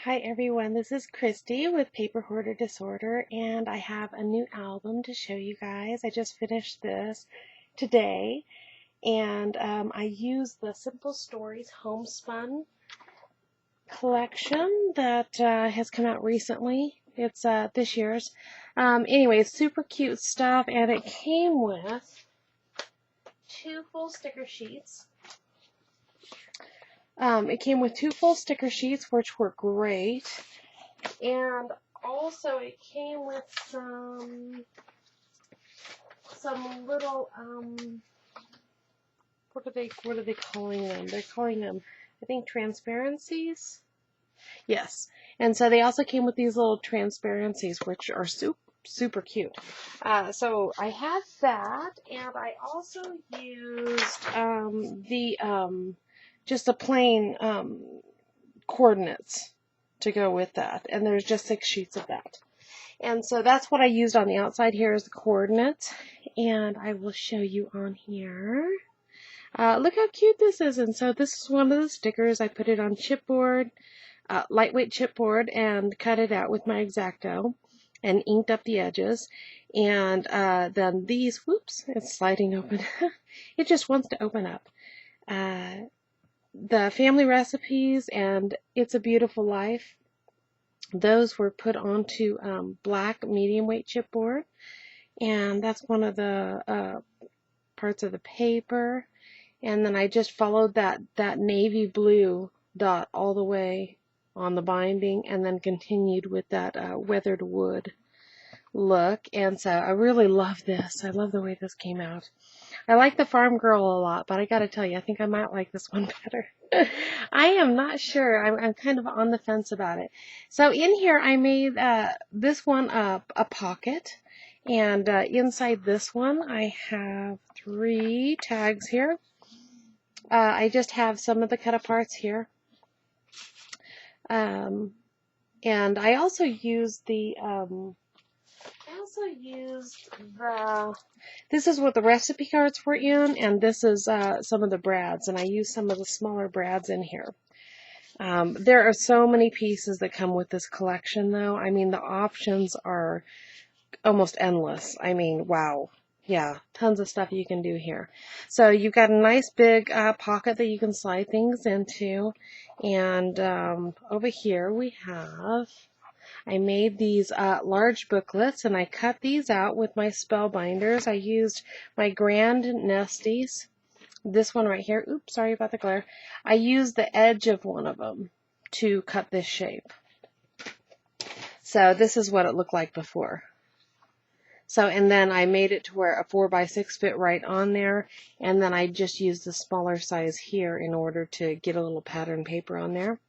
Hi everyone, this is Cristi with Paper Hoarder Disorder, and I have a new album to show you guys. I just finished this today, and I used the Simple Stories Homespun collection that has come out recently. It's this year's. Anyway, super cute stuff, and it came with 2 full sticker sheets. It came with 2 full sticker sheets, which were great. And also it came with some little what are they calling them? They're calling them, I think, transparencies. Yes. And so they also came with these little transparencies, which are super cute. So I had that, and I also used just the plain coordinates to go with that, and there's just 6 sheets of that. And so that's what I used on the outside here is the coordinates, and I will show you on here. Look how cute this is. And so this is one of the stickers. I put it on chipboard, lightweight chipboard, and cut it out with my X-Acto and inked up the edges. And then these, whoops, it's sliding open. It just wants to open up. The family recipes and It's a Beautiful Life, those were put onto black medium weight chipboard, and that's one of the parts of the paper. And then I just followed that navy blue dot all the way on the binding, and then continued with that weathered wood look. And so I really love this. I love the way this came out. I like the Farm Girl a lot, but I gotta tell you, I think I might like this one better. I am not sure. I'm kind of on the fence about it. So in here I made this one a pocket, and inside this one I have 3 tags here. I just have some of the cut aparts here. And I also used this is what the recipe cards were in, and this is some of the brads, and I used some of the smaller brads in here. There are so many pieces that come with this collection, though. I mean, the options are almost endless. I mean, wow. Yeah, tons of stuff you can do here. So you've got a nice big pocket that you can slide things into, and over here we have, I made these large booklets, and I cut these out with my spell binders. I used my Grand Nesties. This one right here. Oops, sorry about the glare. I used the edge of one of them to cut this shape. So this is what it looked like before. So, and then I made it to where a 4x6 fit right on there, and then I just used the smaller size here in order to get a little pattern paper on there.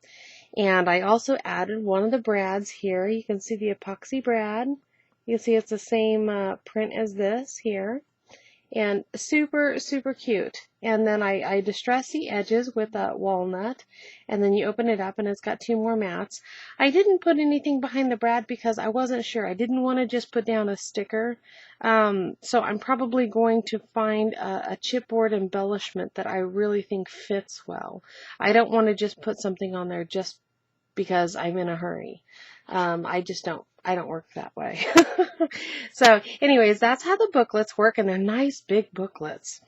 And I also added one of the brads here. You can see the epoxy brad. You can see it's the same print as this here. And super cute. And then I distress the edges with a walnut, and then you open it up and it's got 2 more mats. I didn't put anything behind the brad because I wasn't sure. I didn't want to just put down a sticker. So I'm probably going to find a chipboard embellishment that I really think fits well. I don't want to just put something on there just because I'm in a hurry. I don't work that way. So anyways, that's how the booklets work, and they're nice big booklets.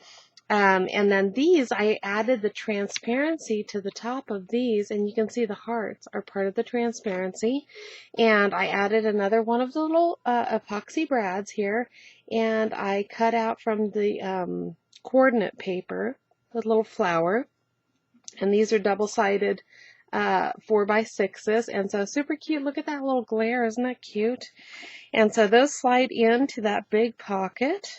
And then these, I added the transparency to the top of these, and you can see the hearts are part of the transparency. And I added another one of the little epoxy brads here, and I cut out from the coordinate paper the little flower, and these are double-sided 4x6s, and so super cute. Look at that little glare, isn't that cute? And so those slide into that big pocket.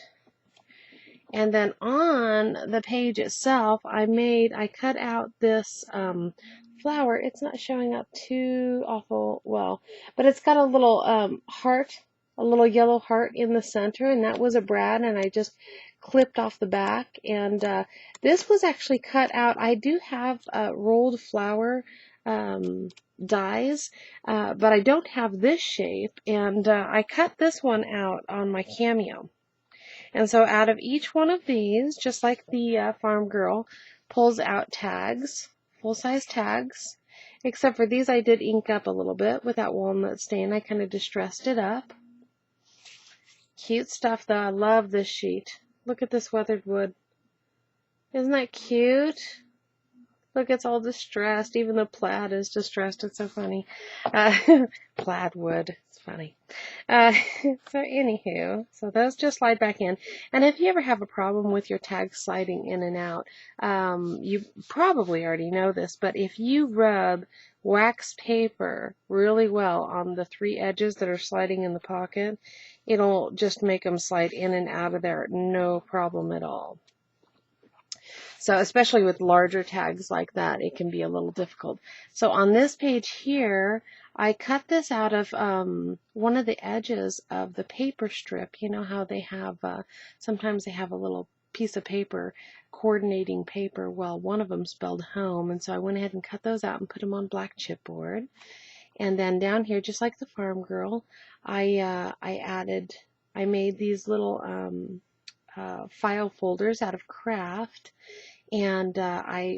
And then on the page itself, I cut out this flower. It's not showing up too awful well, but it's got a little heart, a little yellow heart in the center, and that was a brad, and I just clipped off the back. And this was actually cut out. I do have rolled flower dies, but I don't have this shape, and I cut this one out on my Cameo. And so out of each one of these, just like the Farm Girl, pulls out tags, full-size tags, Except for these I did ink up a little bit with that walnut stain. I kind of distressed it up. Cute stuff though. I love this sheet. Look at this weathered wood. Isn't that cute? Look, it's all distressed. Even the plaid is distressed. It's so funny. Plaid wood. It's funny. So anywho, so those just slide back in. And if you ever have a problem with your tags sliding in and out, you probably already know this, but if you rub wax paper really well on the 3 edges that are sliding in the pocket, it'll just make them slide in and out of there. No problem at all. So especially with larger tags like that, it can be a little difficult. So on this page here, I cut this out of one of the edges of the paper strip. You know how they have, sometimes they have a little piece of paper, coordinating paper. Well, one of them spelled home, and so I went ahead and cut those out and put them on black chipboard. And then down here, just like the farm girl, I made these little file folders out of craft. And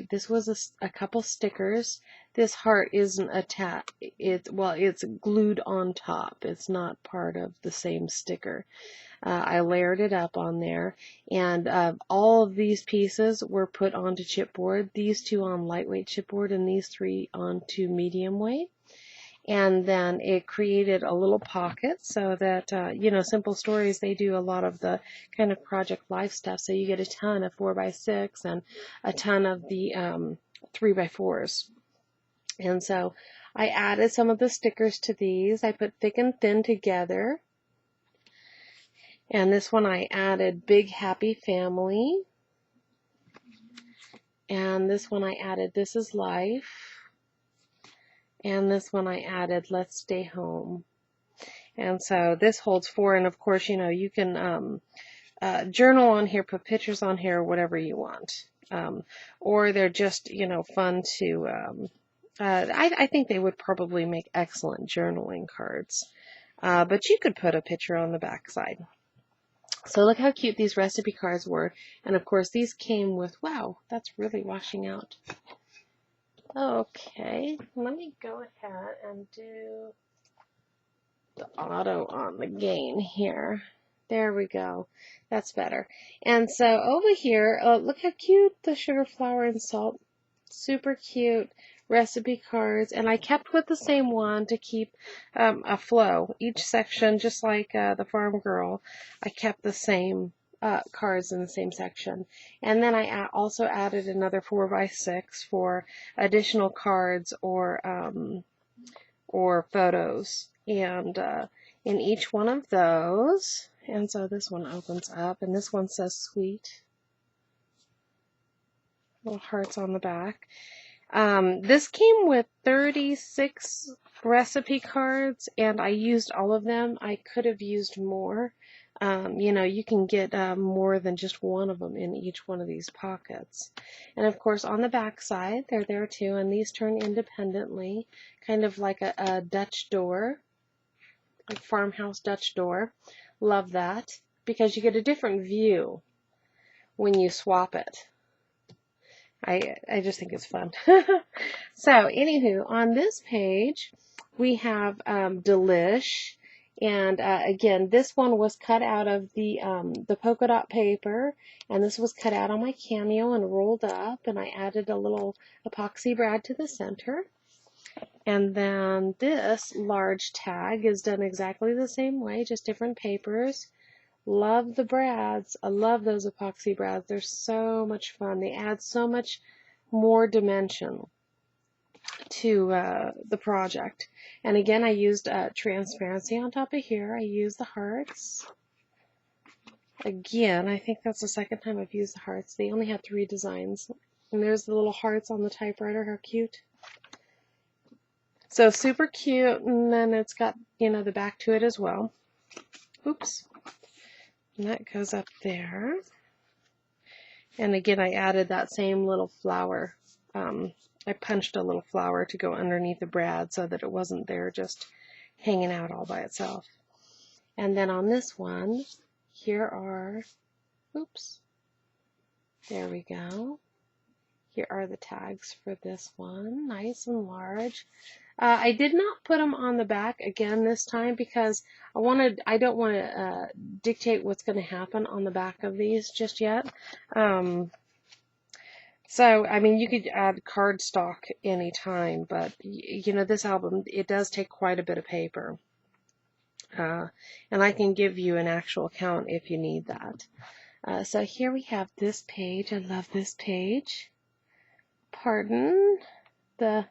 this was a couple stickers. This heart isn't attached. It's glued on top. It's not part of the same sticker. I layered it up on there, and all of these pieces were put onto chipboard. These 2 on lightweight chipboard, and these 3 onto medium weight. And then it created a little pocket so that, you know, Simple Stories, they do a lot of the kind of Project Life stuff. So you get a ton of 4x6 and a ton of the 3x4s. And so I added some of the stickers to these. I put thick and thin together. And this one I added Big Happy Family. And this one I added This Is Life. And this one I added Let's Stay Home. And so this holds 4, and of course, you know, you can journal on here, put pictures on here, whatever you want. Or they're just, you know, fun to, I think they would probably make excellent journaling cards. But you could put a picture on the back side. So look how cute these recipe cards were. And of course, these came with, wow, that's really washing out. Okay, let me go ahead and do the auto on the gain here. There we go. That's better. And so over here, look how cute the sugar, flour, and salt. Super cute recipe cards. And I kept with the same one to keep a flow. Each section, just like the Farm Girl, I kept the same cards in the same section. And then I also added another 4x6 for additional cards or photos. And in each one of those, and so this one opens up, and this one says sweet. Little hearts on the back. This came with 36 recipe cards, and I used all of them. I could have used more. You know, you can get more than just one of them in each one of these pockets. And of course, on the back side, they're there too, and these turn independently, kind of like a Dutch door, like farmhouse Dutch door. Love that, because you get a different view when you swap it. I just think it's fun. So, anywho, on this page, we have Delish. And again, this one was cut out of the polka dot paper, and this was cut out on my Cameo and rolled up, and I added a little epoxy brad to the center. And then this large tag is done exactly the same way, just different papers. Love the brads. I love those epoxy brads. They're so much fun. They add so much more dimension to the project. And again, I used transparency on top of here. I used the hearts. Again, I think that's the second time I've used the hearts. They only had 3 designs. And there's the little hearts on the typewriter. How cute. So super cute. And then it's got, you know, the back to it as well. Oops. And that goes up there. And again, I added that same little flower. I punched a little flower to go underneath the brad so that it wasn't there just hanging out all by itself. And then on this one, here are, oops, there we go. Here are the tags for this one, nice and large. I did not put them on the back again this time because I don't want to dictate what's going to happen on the back of these just yet. So, I mean, you could add cardstock anytime, but, you know, this album, it does take quite a bit of paper. And I can give you an actual count if you need that. So here we have this page. I love this page. Pardon the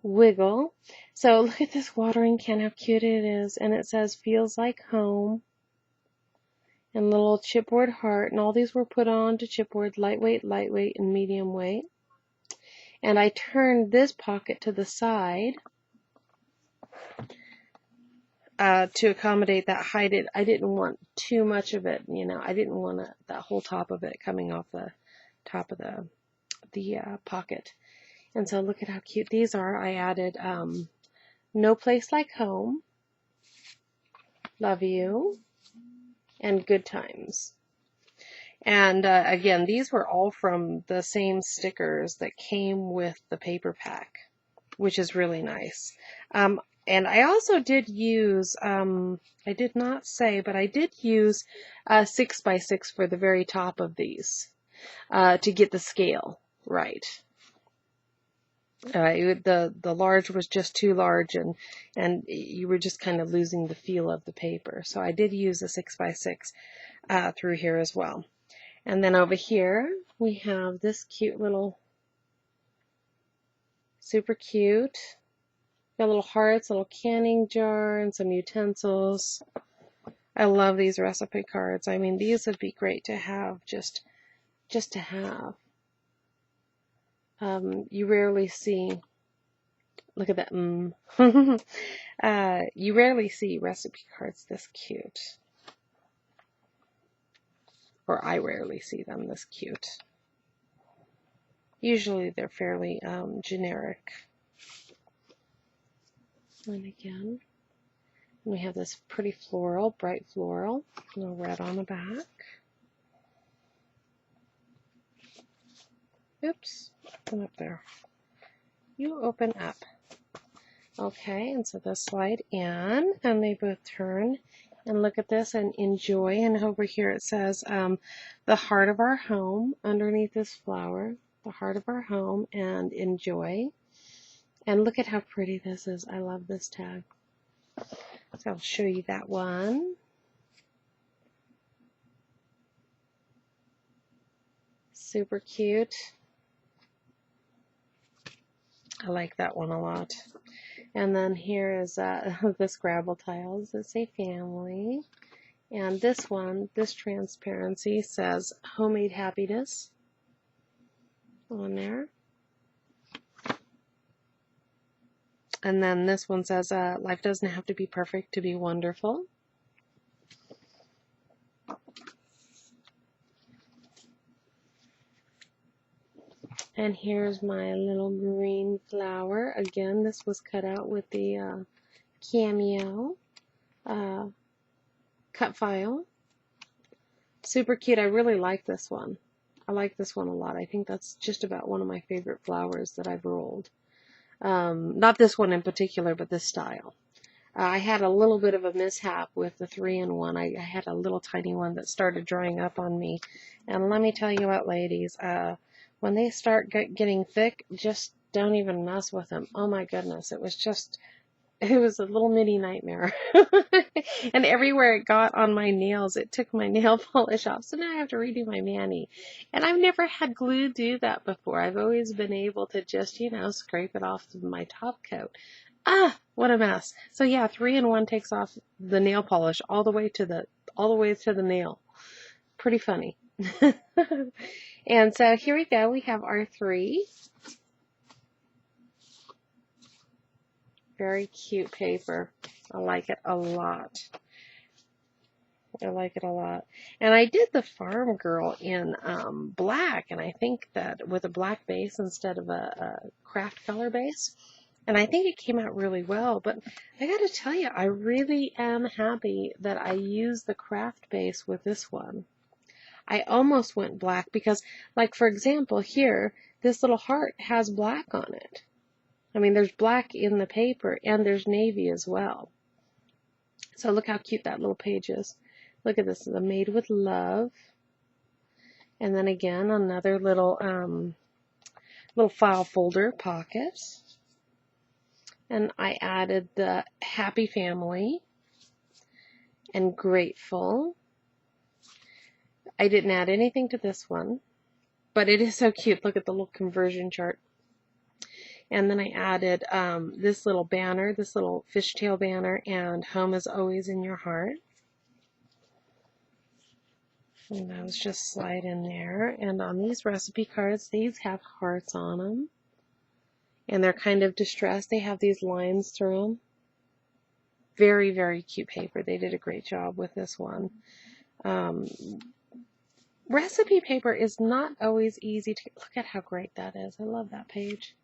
wiggle. So look at this watering can, how cute it is. And it says, feels like home. And little chipboard heart. And all these were put on to chipboard, lightweight, and medium weight. And I turned this pocket to the side to accommodate that height. I didn't want too much of it, you know. I didn't want that whole top of it coming off the top of the pocket. And so look at how cute these are. I added No Place Like Home, Love You, and Good Times. And again, these were all from the same stickers that came with the paper pack, which is really nice. And I also did use, I did not say, but I did use 6x6 for the very top of these to get the scale right. The large was just too large, and you were just kind of losing the feel of the paper. So I did use a 6x6 through here as well. And then over here we have this cute little, super cute. Got little hearts, a little canning jar, and some utensils. I love these recipe cards. I mean, these would be great to have, just to have. You rarely see, look at that, you rarely see recipe cards this cute. Or I rarely see them this cute. Usually they're fairly generic. And again, we have this pretty floral, bright floral, a little red on the back. Oops, open up there. You open up. Okay, and so those slide in, and they both turn. And look at this, and enjoy. And over here it says, the heart of our home, underneath this flower, the heart of our home, and enjoy. And look at how pretty this is. I love this tag. So I'll show you that one. Super cute. I like that one a lot. And then here is the Scrabble Tiles that say family. And this one, this transparency says homemade happiness on there. And then this one says life doesn't have to be perfect to be wonderful. And here's my little green flower. Again, this was cut out with the cameo cut file. Super cute. I really like this one. I like this one a lot. I think that's just about one of my favorite flowers that I've rolled. Not this one in particular, but this style. I had a little bit of a mishap with the 3-in-1. I had a little tiny one that started drying up on me. And let me tell you what, ladies, when they start getting thick, just don't even mess with them. Oh my goodness, it was a little mini nightmare. And everywhere it got on my nails, it took my nail polish off. So now I have to redo my mani. And I've never had glue do that before. I've always been able to just, you know, scrape it off my top coat. Ah, what a mess. So yeah, 3-in-1 takes off the nail polish all the way to the nail. Pretty funny. And so here we go. We have our 3. Very cute paper. I like it a lot. I like it a lot. And I did the Farm Girl in black, and I think that with a black base instead of a craft color base. And I think it came out really well. But I got to tell you, I really am happy that I used the craft base with this one. I almost went black because, like, for example, here, this little heart has black on it. I mean, there's black in the paper, and there's navy as well. So look how cute that little page is. Look at this, the Made with Love. And then again, another little file folder pocket. And I added the Happy Family and Grateful. I didn't add anything to this one, but it is so cute. Look at the little conversion chart. And then I added this little banner, this little fishtail banner, and Home is Always in Your Heart. And those just slide in there. And on these recipe cards, these have hearts on them. And they're kind of distressed. They have these lines through them. Very, very cute paper. They did a great job with this one. Recipe paper is not always easy to... Look at how great that is. I love that page.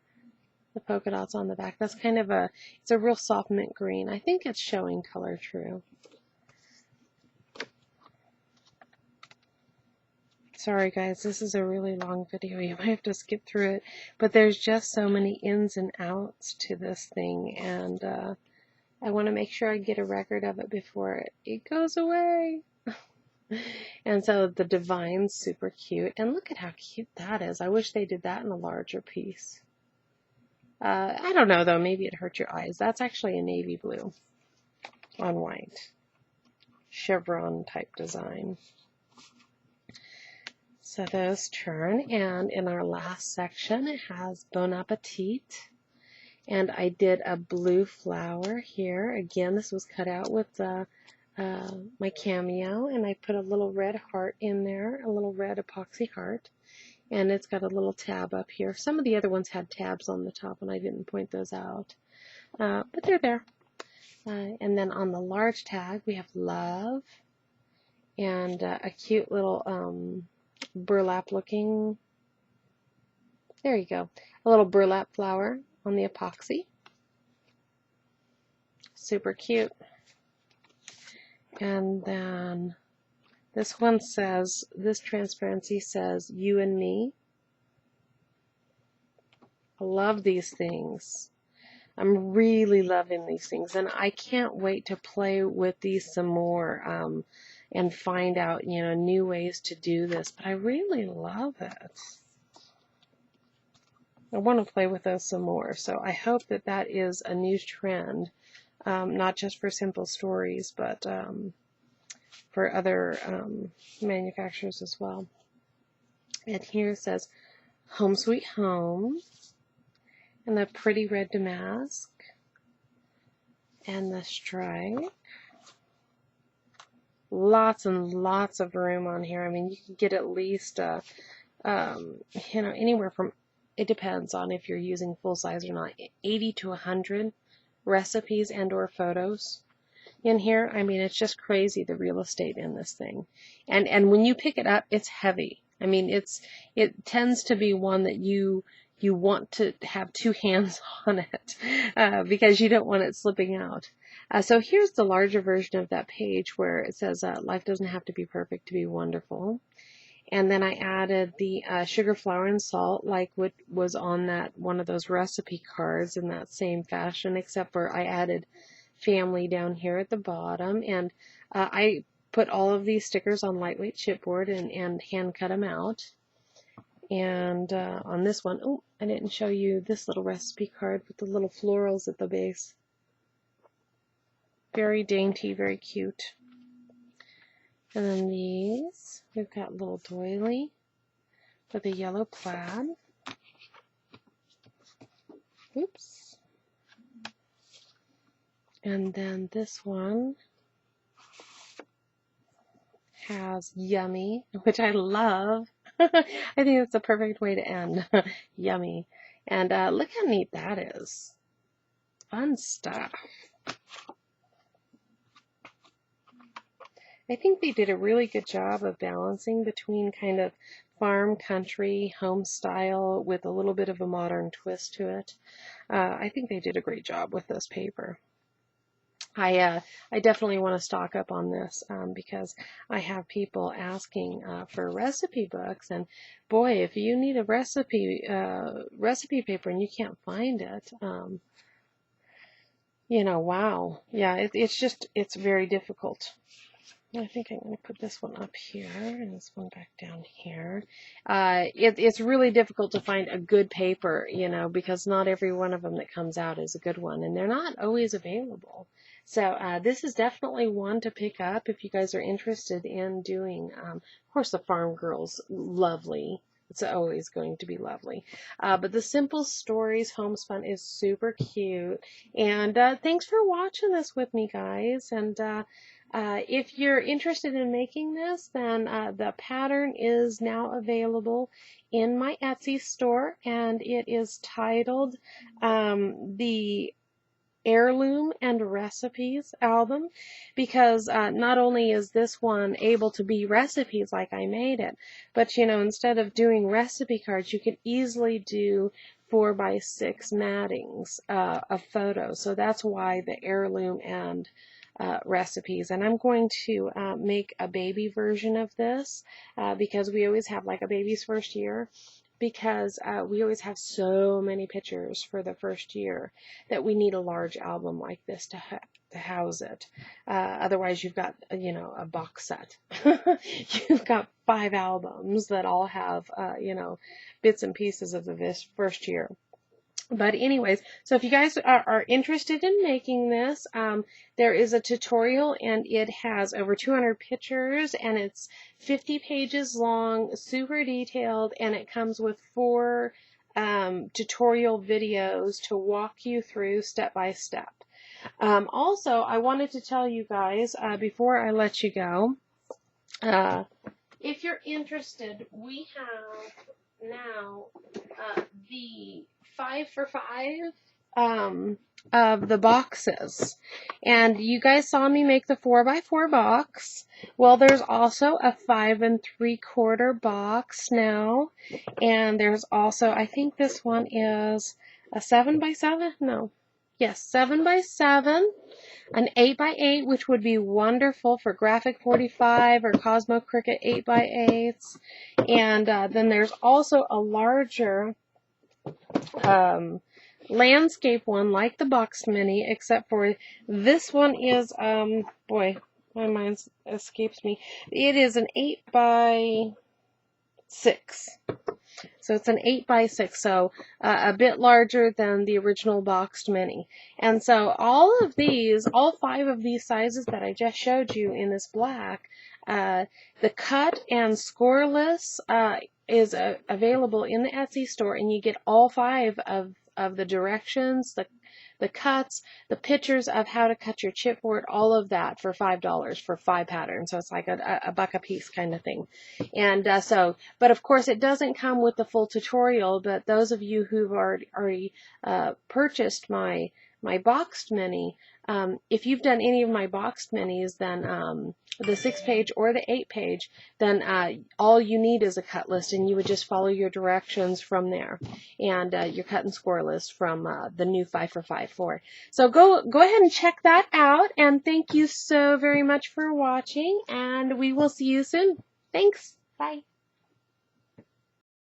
The polka dots on the back. That's kind of it's a real soft mint green. I think it's showing color true. Sorry guys, this is a really long video. You might have to skip through it. But there's just so many ins and outs to this thing. And I want to make sure I get a record of it before it goes away. And so the Divine's super cute. And look at how cute that is. I wish they did that in a larger piece. I don't know though, maybe it hurt your eyes. That's actually a navy blue on white. Chevron type design. So those turn, and in our last section it has Bon Appetit. And I did a blue flower here. Again, this was cut out with my Cameo, and I put a little red heart in there, a little red epoxy heart. And it's got a little tab up here. Some of the other ones had tabs on the top, and I didn't point those out. But they're there. And then on the large tag, we have Love. And a cute little burlap looking, there you go. A little burlap flower on the epoxy. Super cute. And then this one says, this transparency says, You and Me. I love these things. I'm really loving these things, and I can't wait to play with these some more and find out, you know, new ways to do this. But I really love it. I want to play with those some more. So I hope that that is a new trend, not just for Simple Stories, but for other manufacturers as well. And here it says Home Sweet Home, and the pretty red damask, and the stripe. Lots and lots of room on here. I mean, you can get at least, you know, anywhere from, it depends on if you're using full size or not, 80 to 100 recipes and or photos in here. I mean, it's just crazy, the real estate in this thing. And when you pick it up, it's heavy. I mean, it tends to be one that you want to have two hands on it because you don't want it slipping out. So here's the larger version of that page where it says, life doesn't have to be perfect to be wonderful. And then I added the sugar, flour, and salt, like what was on that one of those recipe cards in that same fashion, except for I added family down here at the bottom. And I put all of these stickers on lightweight chipboard and hand cut them out. And on this one, oh, I didn't show you this little recipe card with the little florals at the base. Very dainty, very cute. And then these, we've got little doily with a yellow plaid. Oops. And then this one has Yummy, which I love. I think that's the perfect way to end. Yummy. And look how neat that is. Fun stuff. I think they did a really good job of balancing between kind of farm, country, home style with a little bit of a modern twist to it. I think they did a great job with this paper. I definitely want to stock up on this because I have people asking for recipe books, and boy, if you need a recipe paper and you can't find it, wow, yeah, it's very difficult. I think I'm going to put this one up here and this one back down here. It's really difficult to find a good paper, because not every one of them that comes out is a good one, and they're not always available. So this is definitely one to pick up if you guys are interested in doing, of course, the Farm Girl's lovely. It's always going to be lovely. But the Simple Stories Homespun is super cute. And thanks for watching this with me, guys. And if you're interested in making this, then the pattern is now available in my Etsy store, and it is titled the Heirloom and Recipes album, because not only is this one able to be recipes like I made it, but instead of doing recipe cards, you can easily do 4x6 mattings of photos. So that's why the Heirloom and recipes. And I'm going to make a baby version of this because we always have like a baby's first year, because we always have so many pictures for the first year that we need a large album like this to house it. Otherwise you've got a box set. You've got 5 albums that all have bits and pieces of the first year. But anyways, so if you guys are interested in making this, there is a tutorial, and it has over 200 pictures, and it's 50 pages long, super detailed, and it comes with 4 tutorial videos to walk you through step by step. Also, I wanted to tell you guys before I let you go, if you're interested, we have now the 5 for 5 of the boxes, and you guys saw me make the 4x4 box. Well, there's also a 5 3/4 box now, and there's also, I think this one is a 7x7. No, yes, 7x7. An 8x8, which would be wonderful for Graphic 45 or Cosmo Cricut 8x8s. And then there's also a larger landscape one like the Box Mini, except for this one is, boy, my mind escapes me. It is an 8x6. So it's an 8x6, so a bit larger than the original Boxed Mini. And so all 5 of these sizes that I just showed you in this black, the cut and scoreless is available in the Etsy store, and you get all 5 of the directions, the cuts, the pictures of how to cut your chipboard, all of that for $5 for 5 patterns. So it's like a buck a piece kind of thing. And but of course it doesn't come with the full tutorial, but those of you who've already purchased my Boxed Mini, if you've done any of my Boxed Minis, then the 6-page or the 8-page, then all you need is a cut list, and you would just follow your directions from there, and your cut and score list from the new 5 for 5 4. So go ahead and check that out, and thank you so very much for watching, and we will see you soon. Thanks. Bye.